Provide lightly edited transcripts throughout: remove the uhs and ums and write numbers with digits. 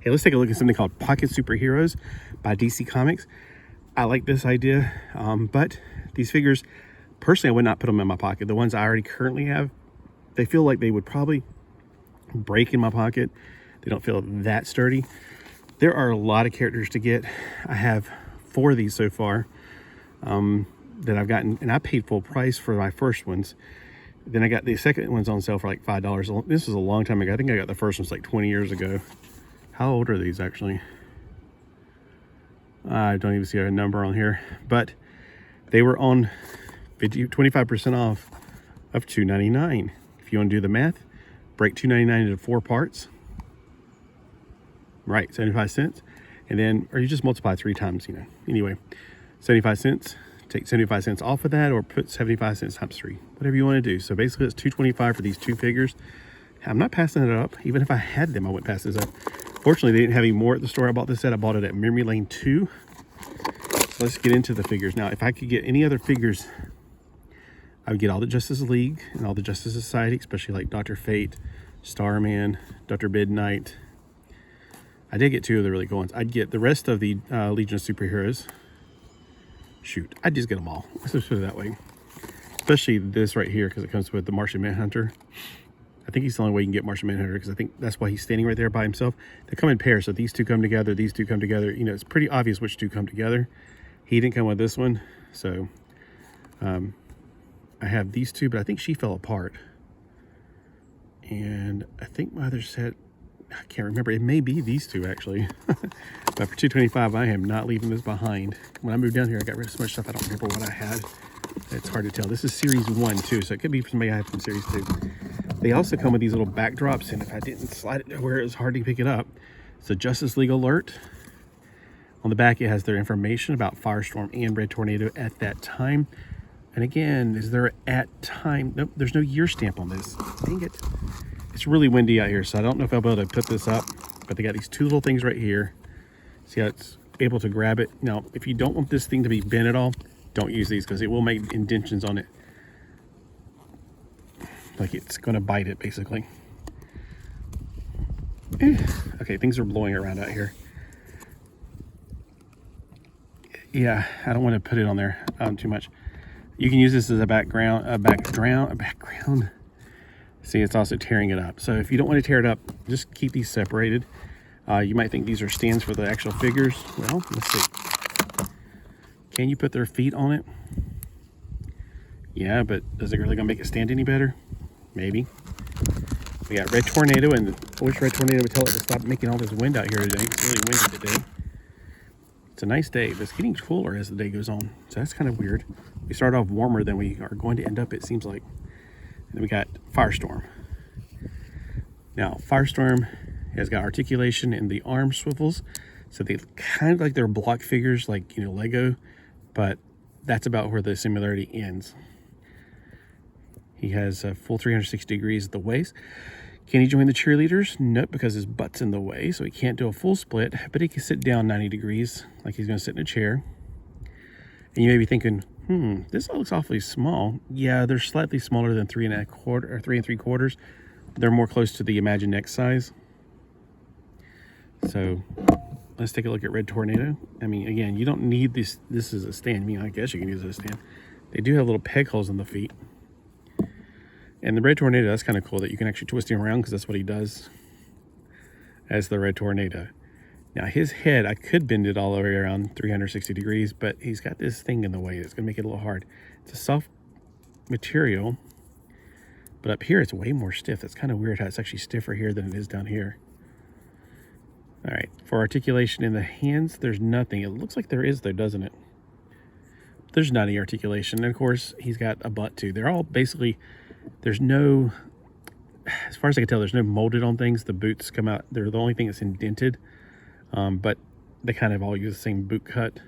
Hey, let's take a look at something called Pocket Superheroes by DC Comics. I like this idea, but these figures, personally, I would not put them in my pocket. The ones I already currently have, they feel like they would probably break in my pocket. They don't feel that sturdy. There are a lot of characters to get. I have 4 of these so far that I've gotten, and I paid full price for my first ones. Then I got the second ones on sale for like $5. This was a long time ago. I think I got the first ones like 20 years ago. How old are these actually? I don't even see a number on here, but they were on 25% off of $2.99. If you want to do the math, break $2.99 into 4 parts. Right, 75 cents. And then, or you just multiply 3 times, you know. Anyway, 75 cents. Take 75 cents off of that, or put 75 cents times 3. Whatever you want to do. So basically it's $2.25 for these 2 figures. I'm not passing it up. Even if I had them, I wouldn't pass this up. Fortunately, they didn't have any more at the store I bought this at. I bought it at Memory Lane 2. So let's get into the figures. Now, if I could get any other figures, I would get all the Justice League and all the Justice Society, especially like Dr. Fate, Starman, Dr. Midnight. I did get 2 of the really cool ones. I'd get the rest of the Legion of Superheroes. Shoot, I'd just get them all. Let's just put it that way. Especially this right here, because it comes with the Martian Manhunter. I think he's the only way you can get Martian Manhunter, because I think that's why he's standing right there by himself. They come in pairs, so these 2 come together, these 2 come together. You know, it's pretty obvious which 2 come together. He didn't come with this one, so I have these 2, but I think she fell apart. And I think my other set, I can't remember. It may be these 2 actually. But for $2.25, I am not leaving this behind. When I moved down here, I got rid of so much stuff I don't remember what I had. It's hard to tell. This is series 1 too, so it could be somebody I have from series 2. They also come with these little backdrops, and if I didn't slide it to where it was hard to pick it up, it's a Justice League alert. On the back, it has their information about Firestorm and Red Tornado at that time. And again, is there at time? Nope, there's no year stamp on this. Dang it. It's really windy out here, so I don't know if I'll be able to put this up, but they got these 2 little things right here. See how it's able to grab it? Now, if you don't want this thing to be bent at all, don't use these, because it will make indentions on it. Like it's going to bite it, basically. Okay, things are blowing around out here. Yeah, I don't want to put it on there too much. You can use this as a background. See, it's also tearing it up. So if you don't want to tear it up, just keep these separated. You might think these are stands for the actual figures. Well, let's see. Can you put their feet on it? Yeah, but is it really going to make it stand any better? Maybe. We got Red Tornado, and I wish Red Tornado would tell it to stop making all this wind out here today. It's really windy today. It's a nice day, but it's getting cooler as the day goes on. So that's kind of weird. We start off warmer than we are going to end up, it seems like. And then we got Firestorm. Now, Firestorm has got articulation in the arm swivels. So they kind of like they're block figures, like, you know, Lego, but that's about where the similarity ends. He has a full 360 degrees at the waist. Can he join the cheerleaders? Nope, because his butt's in the way, so he can't do a full split, but he can sit down 90 degrees, like he's going to sit in a chair. And you may be thinking, this looks awfully small. Yeah, they're slightly smaller than 3 1/4 or 3 3/4. They're more close to the Imagine Next size. So let's take a look at Red Tornado. I mean, again, you don't need this. This is a stand. I mean, I guess you can use it as a stand. They do have little peg holes in the feet. And the Red Tornado, that's kind of cool that you can actually twist him around, because that's what he does as the Red Tornado. Now his head, I could bend it all the way around 360 degrees, but he's got this thing in the way. It's going to make it a little hard. It's a soft material, but up here it's way more stiff. That's kind of weird how it's actually stiffer here than it is down here. All right, for articulation in the hands, there's nothing. It looks like there is though, doesn't it? There's not any articulation. And of course, he's got a butt too. They're all basically... There's no, as far as I can tell, there's no molded on things. The boots come out, they're the only thing that's indented, but they kind of all use the same boot cut.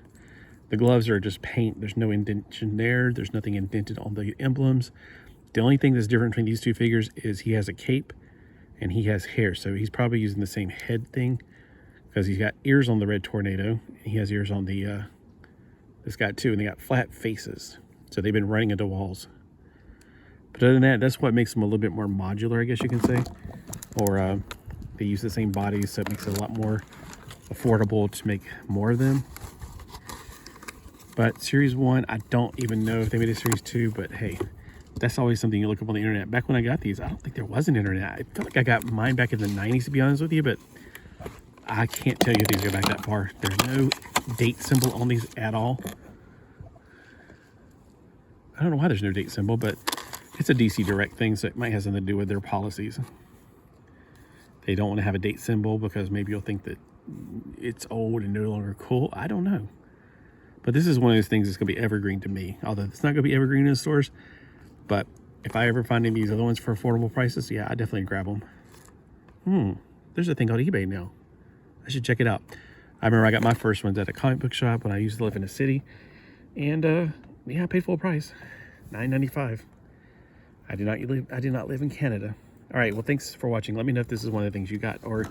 The gloves are just paint. There's no indentation there. There's nothing indented on the emblems. The only thing that's different between these 2 figures is he has a cape and he has hair. So he's probably using the same head thing, because he's got ears on the Red Tornado. He has ears on the this guy too, and they got flat faces. So they've been running into walls. But other than that, that's what makes them a little bit more modular, I guess you can say. Or They use the same bodies, so it makes it a lot more affordable to make more of them. But Series 1, I don't even know if they made a Series 2, but hey, that's always something you look up on the internet. Back when I got these, I don't think there was an internet. I feel like I got mine back in the 90s, to be honest with you, but I can't tell you if these go back that far. There's no date symbol on these at all. I don't know why there's no date symbol, but it's a DC Direct thing, so it might have something to do with their policies. They don't want to have a date symbol because maybe you'll think that it's old and no longer cool. I don't know. But this is one of those things that's going to be evergreen to me. Although it's not going to be evergreen in the stores. But if I ever find any of these other ones for affordable prices, yeah, I definitely grab them. There's a thing called eBay now. I should check it out. I remember I got my first ones at a comic book shop when I used to live in the city. And yeah, I paid full price. $9.95. I did not live in Canada. All right, well, thanks for watching. Let me know if this is one of the things you got, or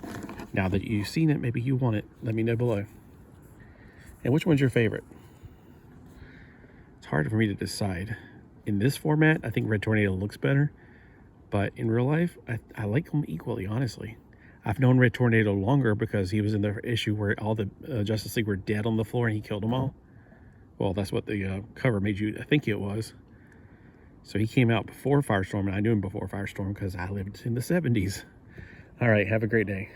now that you've seen it, maybe you want it. Let me know below. And which one's your favorite? It's hard for me to decide. In this format, I think Red Tornado looks better, but in real life, I like them equally, honestly. I've known Red Tornado longer because he was in the issue where all the Justice League were dead on the floor and he killed them all. Well, that's what the cover made you think it was. So he came out before Firestorm, and I knew him before Firestorm because I lived in the 70s. All right, have a great day.